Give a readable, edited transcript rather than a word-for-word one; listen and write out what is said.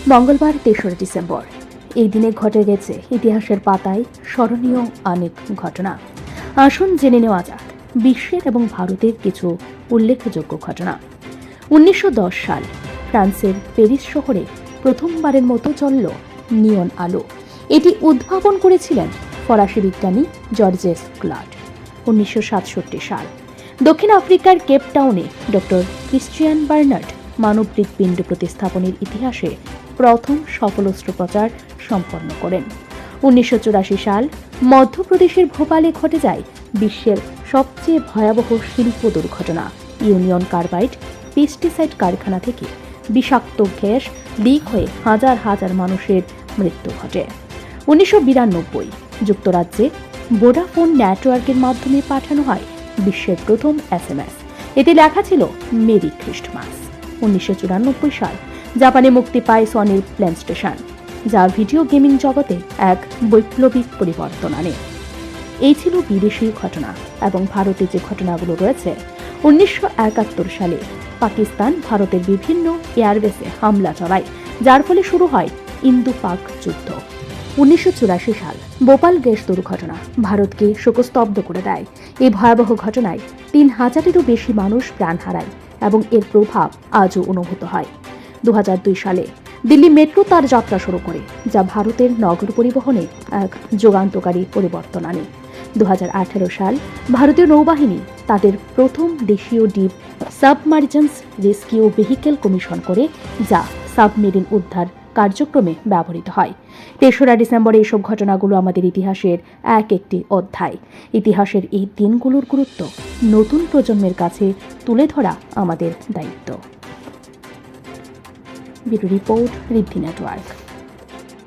মঙ্গলবার ৩রা ডিসেম্বর। এই দিনে ঘটে গেছে ইতিহাসের পাতায় স্মরণীয় অনেক ঘটনা। আসুন জেনে নেওয়া যাক বিশ্বের এবং ভারতের কিছু উল্লেখযোগ্য ঘটনা। ১৯১০ সাল ফ্রান্সের প্যারিস শহরে প্রথমবারের মতো চলল নিয়ন আলো। এটি উদ্ভাবন করেছিলেন ফরাসি বিজ্ঞানী জর্জেস ক্লড। ১৯৬৭ সাল দক্ষিণ আফ্রিকার কেপ টাউনে ডক্টর ক্রিশ্চিয়ান বার্নার্ড মানব হৃৎপিণ্ড প্রতিস্থাপনের ইতিহাসে প্রথম সফল অস্ত্রোপচার সম্পন্ন করেন। ১৯৮৪ সাল মধ্যপ্রদেশের ভোপালে ঘটে যায় বিশ্বের সবচেয়ে ভয়াবহ শিল্প দুর্ঘটনা। ইউনিয়ন কার্বাইড পেস্টিসাইড কারখানা থেকে বিষাক্ত গ্যাস লিক হয়ে হাজার হাজার মানুষের মৃত্যু ঘটে। ১৯৯২ যুক্তরাজ্যে ভোডাফোন নেটওয়ার্কের মাধ্যমে পাঠানো হয় বিশ্বের প্রথম SMS। এতে লেখা ছিল মেরি খ্রিস্টমাস। ১৯৯৪ সাল জাপানে মুক্তি পায় সনির প্লেস্টেশন, যা ভিডিও গেমিং জগতে এক বৈপ্লবিক পরিবর্তন আনে। এই ছিল বিদেশি ঘটনা। এবং ভারতে যে ঘটনাগুলো রয়েছে, ১৯৭১ সালে পাকিস্তান ভারতের বিভিন্ন এয়ারবেসে হামলা চালায়, যার ফলে শুরু হয় ইন্দো পাক যুদ্ধ। ১৯৮৪ সাল ভোপাল গ্যাস দুর্ঘটনা ভারতকে শোকস্তব্ধ করে দেয়। এই ভয়াবহ ঘটনায় ৩,০০০-এরও বেশি মানুষ প্রাণ হারায় এবং এর প্রভাব আজও অনুভূত হয়। ২০০২ সালে দিল্লি মেট্রো তার যাত্রা শুরু করে, যা ভারতের নগর পরিবহনে এক যুগান্তকারী পরিবর্তন আনে। ২০১৮ সাল ভারতীয় নৌবাহিনী তাদের প্রথম দেশীয় ডিপ সাবমার্জেন্স রেস্কিউ ভেহিকেল কমিশন করে, যা সাবমেরিন উদ্ধার কার্যক্রমে ব্যবহৃত হয়। ৩রা ডিসেম্বর এইসব ঘটনাগুলো আমাদের ইতিহাসের একটি অধ্যায়। ইতিহাসের এই দিনগুলোর গুরুত্ব নতুন প্রজন্মের কাছে তুলে ধরা আমাদের দায়িত্ব। ব্যুরো রিপোর্ট, ঋদ্ধি নেটওয়ার্ক।